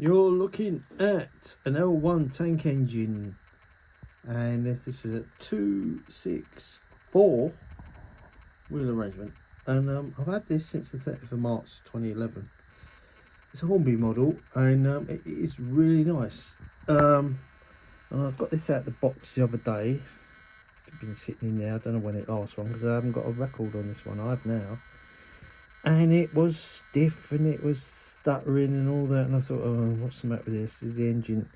You're looking at an L1 tank engine, and this is a 264 wheel arrangement, and I've had this since the 30th of March 2011. It's a Hornby model, and it is really nice. And I've got this out of the box the other day. It's been sitting in there. I don't know when it last one because I haven't got a record on this one. I have now, and it was stiff and it was stuttering and all that, and I thought, oh, what's the matter with this? Is the engine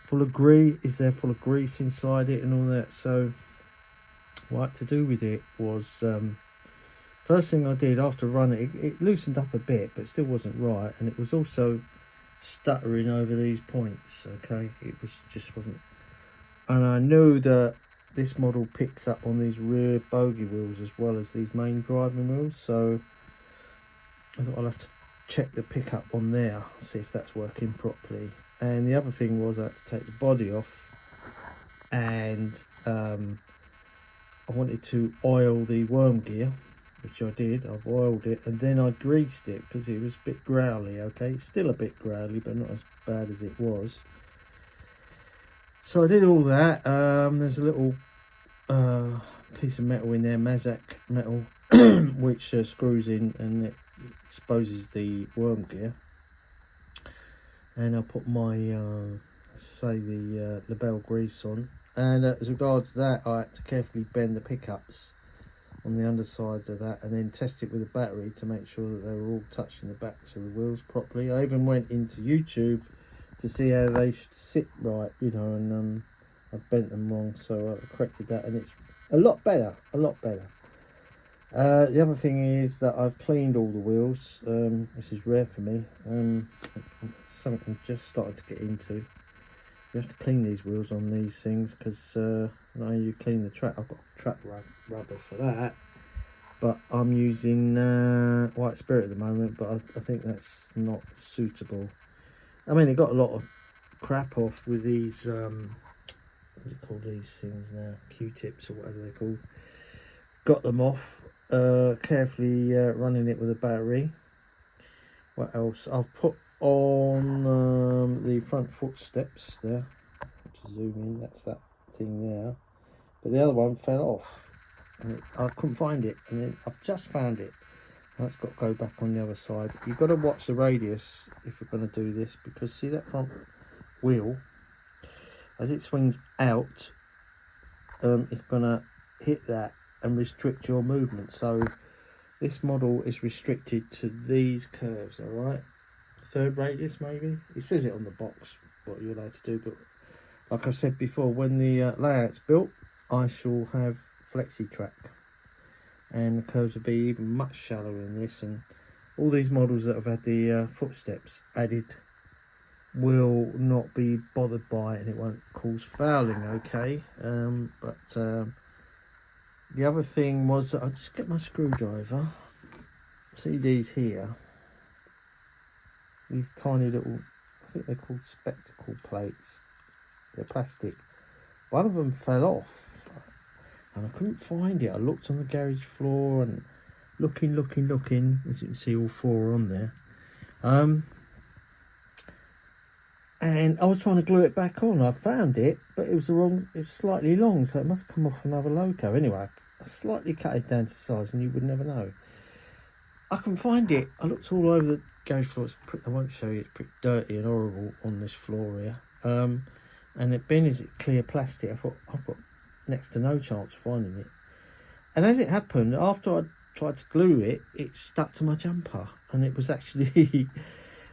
full of grease? Is there full of grease inside it and all that? So what I had to do with it was, first thing I did after running it loosened up a bit, but still wasn't right, and it was also stuttering over these points. Okay, it was just wasn't, and I knew that this model picks up on these rear bogie wheels as well as these main driving wheels, so I thought I'll have to check the pickup on there, see if that's working properly. And the other thing was I had to take the body off, and I wanted to oil the worm gear, which I did. I've oiled it, and then I greased it because it was a bit growly. Okay, still a bit growly, but not as bad as it was. So I did all that. There's a little piece of metal in there, Mazak metal, which screws in and it exposes the worm gear. And I'll put my the label grease on, and as regards that, I had to carefully bend the pickups on the undersides of that and then test it with a battery to make sure that they were all touching the backs of the wheels properly. I even went into YouTube to see how they should sit right, you know, and I bent them wrong, so I corrected that, and it's a lot better, a lot better. The other thing is that I've cleaned all the wheels, which is rare for me. Something I'm just starting to get into. You have to clean these wheels on these things because not only you clean the track, I've got track rubber for that, but I'm using white spirit at the moment, but I think that's not suitable. I mean, it got a lot of crap off with these, what do you call these things now? Q-tips or whatever they're called. Got them off. Carefully running it with a battery. What else? I've put on the front footsteps there. To zoom in, that's that thing there. But the other one fell off, and I couldn't find it, and then I've just found it. That's got to go back on the other side. You've got to watch the radius if you're going to do this, because see that front wheel, as it swings out, it's going to hit that and restrict your movement. So this model is restricted to these curves, all right? Third radius maybe, it says it on the box what you're allowed to do, but like I said before, when the layout's built, I shall have flexi track, and the curves will be even much shallower in this, and all these models that have had the footsteps added will not be bothered by it, and it won't cause fouling. Okay, the other thing was that I'll just get my screwdriver. See these here, these tiny little, I think they're called spectacle plates. They're plastic. One of them fell off, and I couldn't find it. I looked on the garage floor and looking. As you can see, all four are on there. And I was trying to glue it back on. I found it, but it was the wrong. It was slightly long, so it must have come off another loco. Anyway, I slightly cut it down to size, and you would never know. I couldn't find it. I looked all over the garage floor. I won't show you. It's pretty dirty and horrible on this floor here. And it being as it's clear plastic, I thought I've got next to no chance of finding it. And as it happened, after I tried to glue it, it stuck to my jumper, and it was actually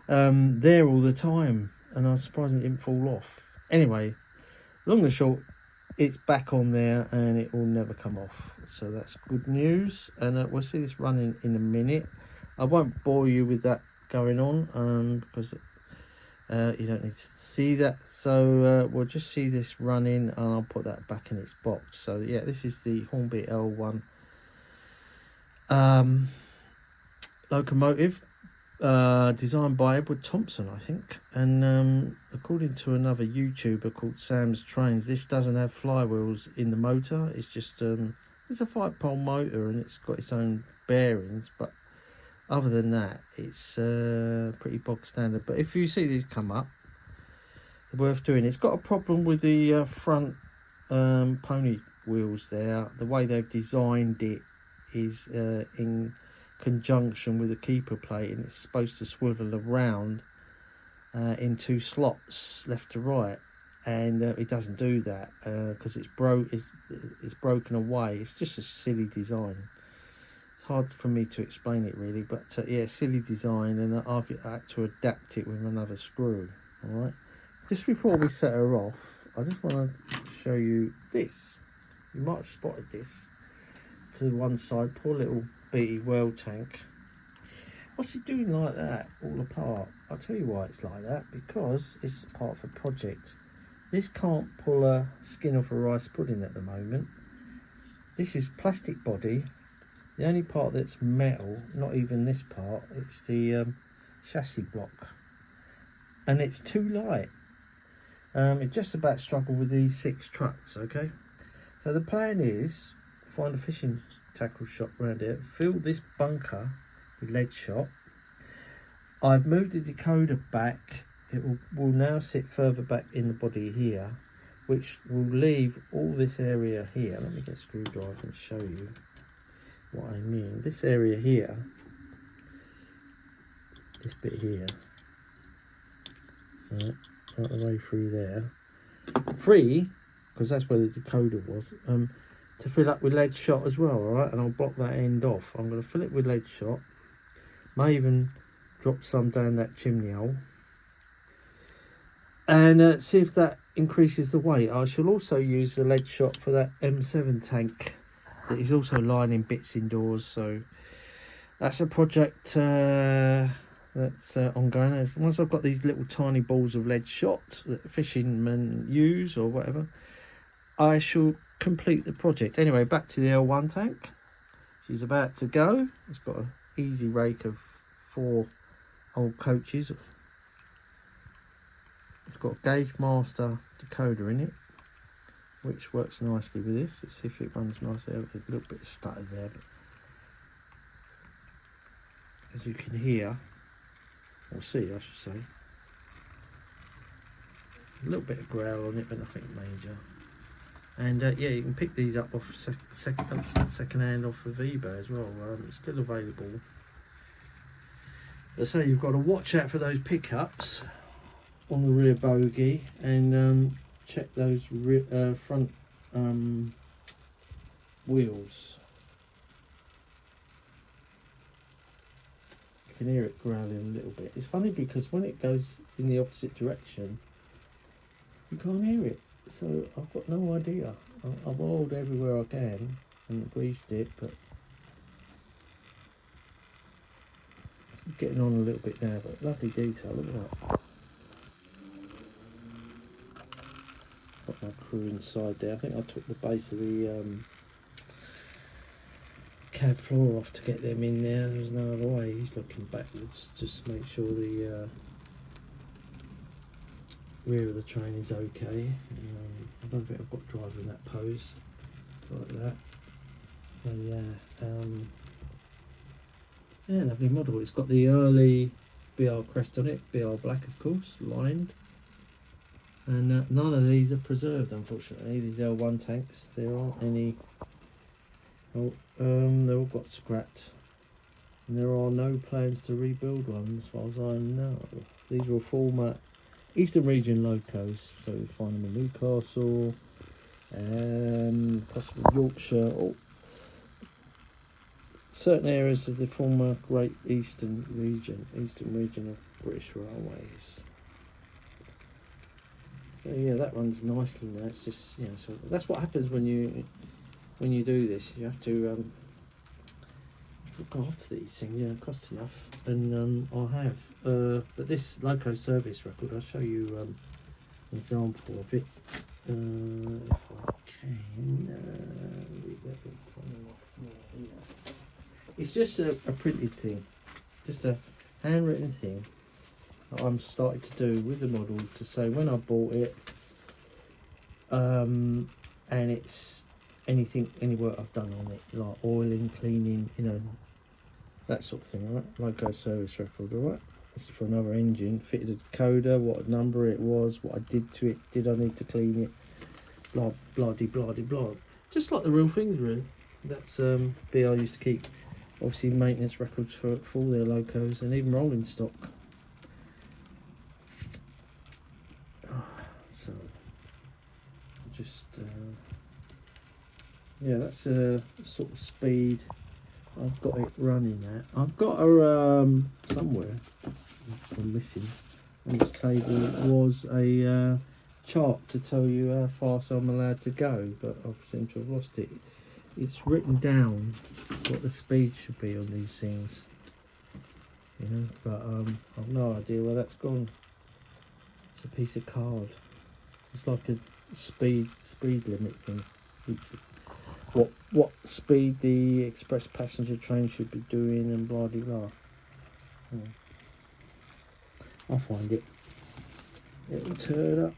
there all the time, and I was surprised it didn't fall off. Anyway, long and short, it's back on there and it will never come off, so that's good news. And we'll see this running in a minute. I won't bore you with that going on because you don't need to see that, so we'll just see this running, and I'll put that back in its box. So yeah, this is the Hornby L1 locomotive, designed by Edward Thompson, I think, and according to another YouTuber called Sam's Trains, this doesn't have flywheels in the motor. It's just it's a 5-pole motor, and it's got its own bearings, but other than that, it's pretty bog standard. But if you see these come up, they're worth doing. It's got a problem with the front pony wheels there. The way they've designed it is in conjunction with the keeper plate, and it's supposed to swivel around in 2 slots, left to right, and it doesn't do that because it's broken away. It's just a silly design. It's hard for me to explain it really, but yeah, silly design, and I've had to adapt it with another screw. All right, just before we set her off, I just want to show you this. You might have spotted this to one side. Poor little BT World tank. What's it doing like that, all apart? I'll tell you why it's like that, because it's part of a project. This can't pull a skin off a rice pudding at the moment. This is plastic body. The only part that's metal, not even this part, it's the chassis block. And it's too light. It just about struggled with these 6 trucks, okay? So the plan is, find a fishing tackle shop around here, fill this bunker with lead shot. I've moved the decoder back. It will now sit further back in the body here, which will leave all this area here. Let me get a screwdriver and show you what I mean. This area here, this bit here, right the way through there, free, because that's where the decoder was, to fill up with lead shot as well. All right, and I'll block that end off. I'm going to fill it with lead shot. May even drop some down that chimney hole and see if that increases the weight. I shall also use the lead shot for that M7 tank that is also lining bits indoors. So that's a project that's ongoing. Once I've got these little tiny balls of lead shot that fishermen use or whatever, I shall complete the project. Anyway, back to the L1 tank. She's about to go. It's got an easy rake of 4 old coaches. It's got a Gauge Master decoder in it, which works nicely with this. Let's see if it runs nicely. A little bit of stutter there, but as you can hear, or see I should say, a little bit of growl on it, but nothing major. And yeah, you can pick these up off second hand off of eBay as well. It's still available. So you've got to watch out for those pickups on the rear bogie, and check those front wheels. You can hear it growling a little bit. It's funny because when it goes in the opposite direction, you can't hear it. So I've got no idea. I've oiled everywhere I can and greased it, but it's getting on a little bit now. But lovely detail, look at that. Got my crew inside there. I think I took the base of the cab floor off to get them in there. There's no other way. He's looking backwards just to make sure the rear of the train is okay. I don't think I've got driver in that pose like that. So yeah, yeah, lovely model. It's got the early BR crest on it, BR black of course, lined. And none of these are preserved, unfortunately. These L1 tanks, there aren't any. Oh, they're all got scrapped, and there are no plans to rebuild one, as far as I know. These were former Eastern Region locos, so we find them in Newcastle and possibly Yorkshire, or certain areas of the former Great Eastern Region of British Railways. So yeah, that runs nicely now. It's just, you know, so that's what happens when you do this. You have to look after these things. Yeah, it costs enough, and I have. But this loco service record, I'll show you an example of it if I can. Leave that bit off more here. It's just a printed thing, just a handwritten thing that I'm starting to do with the model to say when I bought it, and it's any work I've done on it, like oiling, cleaning, you know, that sort of thing, right? Loco service record, alright? This is for another engine. Fitted a decoder, what number it was, what I did to it, did I need to clean it, blah blah de blah de blah. Just like the real things, really. That's BR used to keep, obviously, maintenance records for all their locos and even rolling stock. So just yeah, that's a sort of speed I've got it running at. I've got a somewhere I'm missing on this table was a chart to tell you how fast I'm allowed to go, but I seem to have lost it. It's written down what the speed should be on these things, you know, but I've no idea where that's gone. It's a piece of card. It's like a speed limit thing. What speed the express passenger train should be doing and blah blah blah. I'll find it. It'll turn up.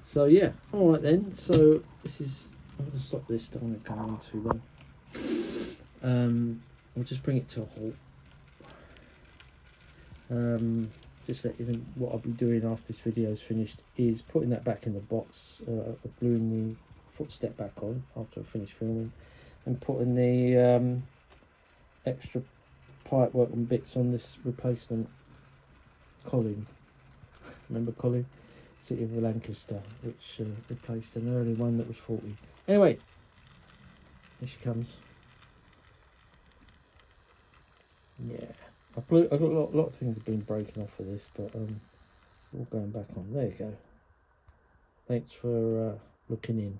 So yeah, all right then. So this is. I'm going to stop this. Don't want to go on too long. I'll just bring it to a halt. Just let you know what I'll be doing after this video is finished is putting that back in the box, gluing the footstep back on after I finish filming, and putting the extra pipe work and bits on this replacement Colin. Remember Colin? City of Lancaster, which replaced an early one that was faulty. Anyway, here she comes. Yeah. I've got a lot of things have been broken off of this, but all going back on. There you go. Thanks for looking in.